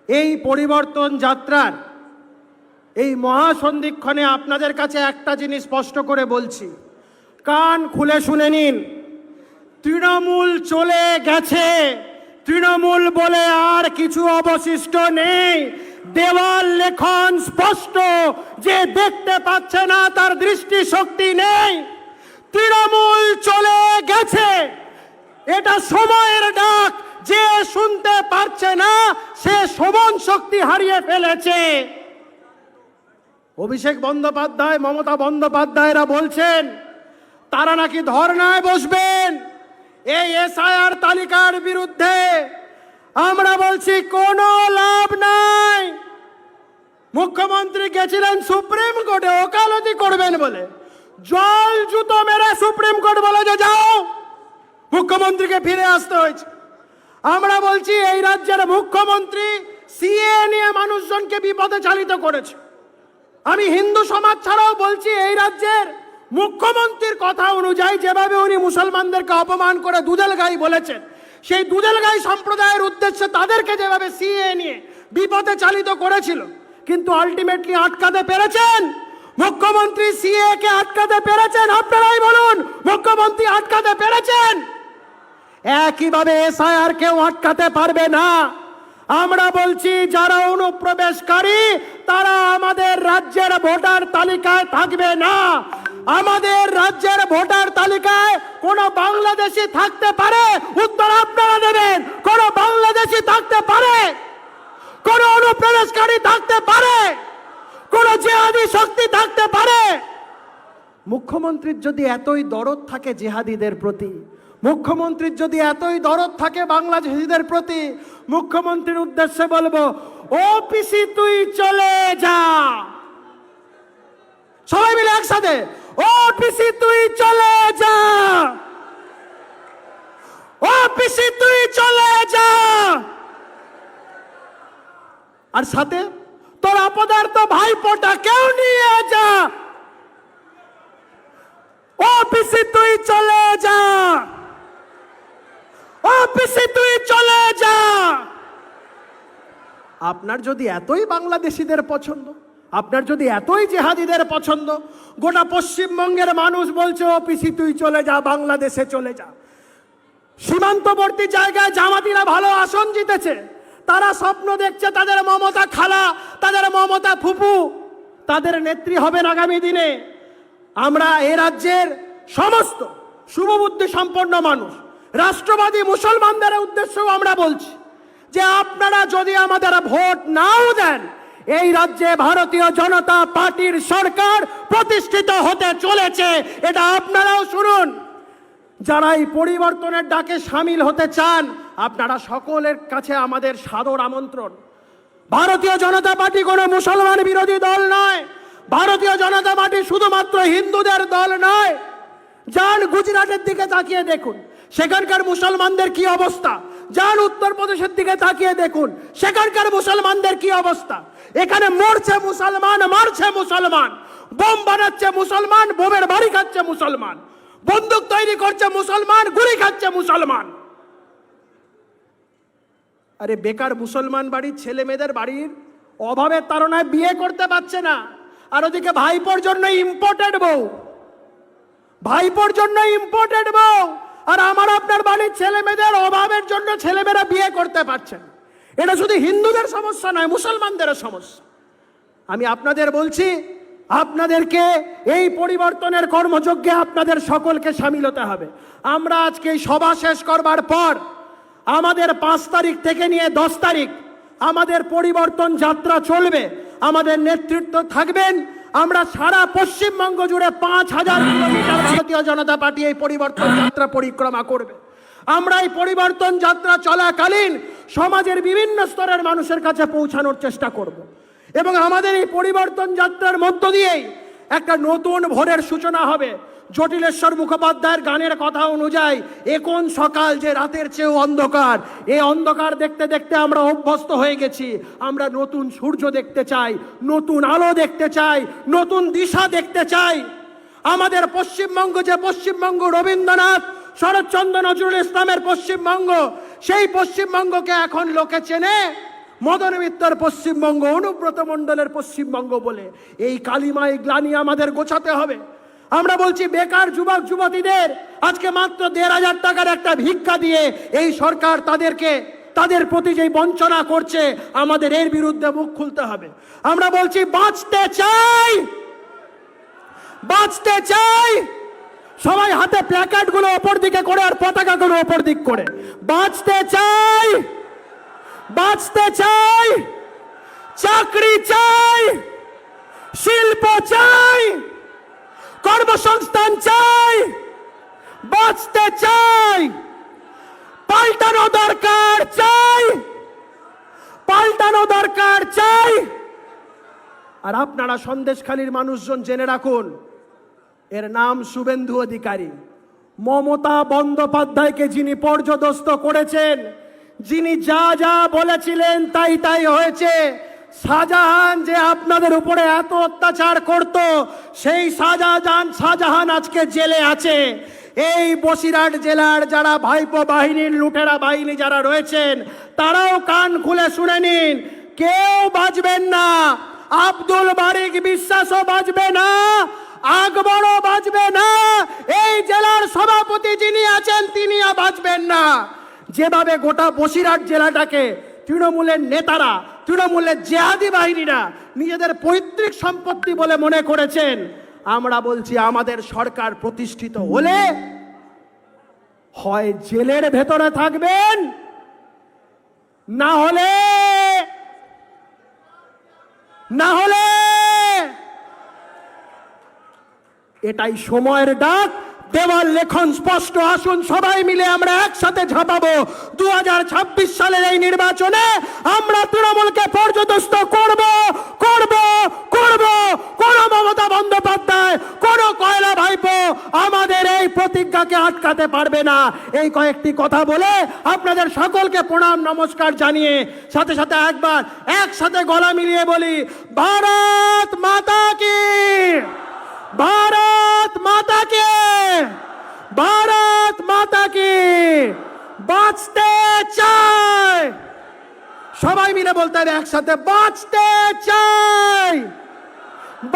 এই পরিবর্তন যাত্রার এই মহাসন্ধিক্ষণে আপনাদের কাছে একটা জিনিস স্পষ্ট করে বলছি, কান খুলে শুনে নিন। তৃণমূল চলে গেছে, তৃণমূল বলে আর কিছু অবশিষ্ট নেই। দেওয়াল লেখন স্পষ্ট, যে দেখতে পাচ্ছে না তার দৃষ্টিশক্তি নেই। তৃণমূল চলে গেছে, এটা সময়ের ডাক। যে শুনতে পারছে না সে শ্রবণ শক্তি হারিয়ে ফেলেছে। অভিষেক বন্দ্যোপাধ্যায়, মমতা বন্দ্যোপাধ্যায়রা বলছেন তারা নাকি ধর্নায় বসবেন এই এসআইআর তালিকার বিরুদ্ধে। আমরা বলছি কোনো লাভ নাই। মুখ্যমন্ত্রী গেছিলেন সুপ্রিম কোর্টে ওকালতি করবেন বলে, জল জুতো মেরে সুপ্রিম কোর্ট বলে যে যাও, মুখ্যমন্ত্রীকে ফিরে আসতে হয়েছে। আমরা বলছি এই রাজ্যের মুখ্যমন্ত্রী সিএ নিয়ে মানুষজনকে বিপদে চালিত করেছে। আমি হিন্দু সমাজ ছাড়াও বলছি এই রাজ্যের মুখ্যমন্ত্রীর কথা অনুযায়ী যেভাবে উনি মুসলমানদেরকে অপমান করে দুধেলগাই বলেছেন, সেই দুধেলগাই সম্প্রদায়ের উদ্দেশ্যে তাদেরকে যেভাবে সিএ নিয়ে বিপদে চালিত করেছিল, কিন্তু আলটিমেটলি আটকাতে পেরেছেন মুখ্যমন্ত্রী। সিএ কে আটকাতে পেরেছেন? আপনারাই বলুন, মুখ্যমন্ত্রী আটকাতে পেরেছেন? একইভাবে এসআইআর কেউ আটকাতে পারবে না। আমরা বলছি যারা অনুপ্রবেশকারী তারা আমাদের রাজ্যের ভোটার তালিকায় থাকবে না। আমাদের রাজ্যের ভোটার তালিকায় কোন বাংলাদেশি থাকতে পারে? উত্তর আপনারা দেবেন। কোন বাংলাদেশি থাকতে পারে? কোন অনুপ্রবেশকারী থাকতে পারে? কোন জেহাদি শক্তি থাকতে পারে? মুখ্যমন্ত্রীর যদি এতই দরদ থাকে জেহাদিদের প্রতি, মুখ্যমন্ত্রীর যদি এতই দরদ থাকে বাংলাদেশিদের প্রতি, মুখ্যমন্ত্রীর উদ্দেশ্যে বলবো, ওপিসি তুই চলে যা। সবাই মিলে একসাথে, ওপিসি তুই চলে যা, ওপিসি তুই চলে যা। আর সাথে তোর অপদার্থ ভাইপোটা কেউ নিয়ে যা, ওপিসি তুই চলে যা, ওপিসি তুই চলে যা। আপনার যদি এতই বাংলাদেশিদের পছন্দ, আপনার যদি এতই জেহাদিদের পছন্দ, গোটা পশ্চিমবঙ্গের মানুষ বলছে ওপিসি তুই চলে যা, বাংলাদেশে চলে যা। সীমান্তবর্তী জায়গায় জামাতিরা ভালো আসন জিতেছে, তারা স্বপ্ন দেখছে তাদের মমতা খালা, তাদের মমতা ফুপু তাদের নেত্রী হবেন আগামী দিনে। আমরা এ রাজ্যের সমস্ত শুভবুদ্ধি সম্পন্ন মানুষ, রাষ্ট্রবাদী মুসলমানদের উদ্দেশ্যেও আমরা বলছি যে আপনারা যদি আমাদের ভোট নাও দেন, এই রাজ্যে ভারতীয় জনতা পার্টির সরকার প্রতিষ্ঠিত হতে চলেছে, এটা আপনারাও শুনুন। যারা এই পরিবর্তনের ডাকে সামিল হতে চান, আপনারা সকলের কাছে আমাদের সাদর আমন্ত্রণ। ভারতীয় জনতা পার্টি কোনো মুসলমান বিরোধী দল নয়, ভারতীয় জনতা পার্টি শুধুমাত্র হিন্দুদের দল নয়। যান গুজরাটের দিকে তাকিয়ে দেখুন, সেখানকার মুসলমানদের কি অবস্থা। যান উত্তরপ্রদেশের দিকে তাকিয়ে দেখুন, সেখানকার মুসলমানদের কি অবস্থা। এখানে মরছে মুসলমান, মারছে মুসলমান, বোম বানাচ্ছে মুসলমান, বোমের বাড়ি খাচ্ছে মুসলমান, বন্দুক তৈরি করছে মুসলমান, গুলি খাচ্ছে মুসলমান। আরে বেকার মুসলমান বাড়ির ছেলে মেয়েদের বাড়ির অভাবের তাড়নায় বিয়ে করতে পারছে না, আর ওদিকে ভাইপোর জন্য ইম্পোর্টেড বউ, ভাইপোর জন্য ইম্পোর্টেড বউ। আর আমার আপনার বাড়ির ছেলে মেয়েদের অভাবের জন্য ছেলেমেয়েরা বিয়ে করতে পারছেন। এটা শুধু হিন্দুদের সমস্যা নয়, মুসলমানদেরও সমস্যা। আমি আপনাদের বলছি, আপনাদেরকে এই পরিবর্তনের কর্মযজ্ঞে আপনাদের সকলকে সামিল হতে হবে। আমরা আজকে এই সভা শেষ করবার পর আমাদের 5 তারিখ থেকে নিয়ে 10 তারিখ আমাদের পরিবর্তন যাত্রা চলবে, আমাদের নেতৃত্ব থাকবেন। আমরা সারা পশ্চিমবঙ্গ জুড়ে 5000 কিলোমিটার ভারতীয় জনতা পার্টি এই পরিবর্তন যাত্রা পরিক্রমা করবে। আমরা এই পরিবর্তন যাত্রা চলাকালীন সমাজের বিভিন্ন স্তরের মানুষের কাছে পৌঁছানোর চেষ্টা করব, এবং আমাদের এই পরিবর্তন যাত্রার মধ্য দিয়েই একটা নতুন ভোরের সূচনা হবে। জটিলেশ্বর মুখোপাধ্যায়ের গানের কথা অনুযায়ী, এখন সকাল যে রাতের চেয়েও অন্ধকার, এই অন্ধকার দেখতে দেখতে আমরা অভ্যস্ত হয়ে গেছি। আমরা নতুন সূর্য দেখতে চাই, নতুন আলো দেখতে চাই, নতুন দিশা দেখতে চাই। আমাদের পশ্চিমবঙ্গ যে পশ্চিমবঙ্গ রবীন্দ্রনাথ, শরৎচন্দ্র, নজরুল ইসলামের পশ্চিমবঙ্গ, সেই পশ্চিমবঙ্গকে এখন লোকে চেনে মদন মিত্রের পশ্চিমবঙ্গ, অনুব্রত মণ্ডলের পশ্চিমবঙ্গ বলে এই কালিমায় গ্লানি আমাদের গোছাতে হবে। আমরা বলছি বেকার যুবক যুবতীদের আজকে মাত্র ১,৫০০ টাকার একটা ভিক্ষা দিয়ে এই সরকার তাদের প্রতি যে বঞ্চনা করছে, আমাদের এর বিরুদ্ধে মুখ খুলতে হবে। আমরা বলছি বাঁচতে চাই, বাঁচতে চাই। সবাই হাতে প্ল্যাকার্ড গুলো ওপর দিকে করে আর পতাকা গুলো ওপর দিক করে বাঁচতে চাই, বাঁচতে চাই। চাকরি চাই, শিল্প চাই, কর্মসংস্থান চাই, বাঁচতে চাই। পাল্টানো দরকার চাই, পাল্টানো দরকার চাই। আর আপনারা সন্দেশখালীর মানুষজন জেনে রাখুন, এর নাম শুভেন্দু অধিকারী। মমতা বন্দ্যোপাধ্যায়কে যিনি পর্যদস্ত করেছেন, যিনি যা যা বলেছিলেন তাই তাই হয়েছে। শাহজাহান যে আপনাদের উপরে এত অত্যাচার করত, সেই শাহজাহান আজকে জেলে আছে। এই বসিরহাট জেলার যারা ভাইপো বাহিনীর লুটেরা বাহিনী যারা রয়েছেন, তারাও কান খুলে শুনে নিন, কেউ বাঁচবেন না। আব্দুল বারিক বিশ্বাসও বাঁচবে না, আকবরও বাঁচবে না, এই জেলার সভাপতি যিনি আছেন তিনিও বাঁচবেন না। যেভাবে গোটা বসিরহাট জেলাটাকে তৃণমূলের নেতারা, তৃণমূলের জেহাদি বাহিনীরা নিজেদের পৈতৃক সম্পত্তি বলে মনে করেছেন, আমরা বলছি আমাদের সরকার প্রতিষ্ঠিত হলে হয় জেলের ভেতরে থাকবেন, না হলে এটাই সময়ের ডাক। দেওয়াল লেখন স্পষ্ট, আসুন সবাই মিলে আমরা একসাথে ঝাঁপাবো। 2026 সালের এই নির্বাচনে আমরা তৃণমূলকে পর্যদস্ত করব, করব, করব। কোন মমতা বন্দ্যোপাধ্যায়, কোন কয়লা ভাইপো আমাদের এই প্রতিজ্ঞাকে আটকাতে পারবে না। এই কয়েকটি কথা বলে আপনাদের সকলকে প্রণাম নমস্কার জানিয়ে সাথে সাথে একবার একসাথে গলা মিলিয়ে বলি, ভারত মাতা কি, भारत माता के, भारत माता की। বাঁচতে চাই, সবাই মিলে বলতে হবে একসাথে, বাঁচতে চাই,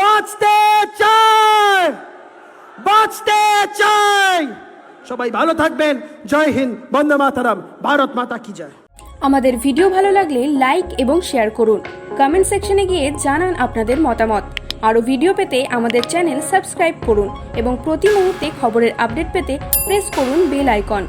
বাঁচতে চাই, বাঁচতে চাই। সবাই ভালো থাকবেন। জয় হিন্দ, বন্দে মাতরম, ভারত মাতা কি জয়। আমাদের ভিডিও ভালো লাগলে লাইক এবং শেয়ার করুন। কমেন্ট সেকশনে গিয়ে জানান আপনাদের মতামত। আরও ভিডিও পেতে আমাদের চ্যানেল সাবস্ক্রাইব করুন এবং প্রতি মুহূর্তে খবরের আপডেট পেতে প্রেস করুন বেল আইকন।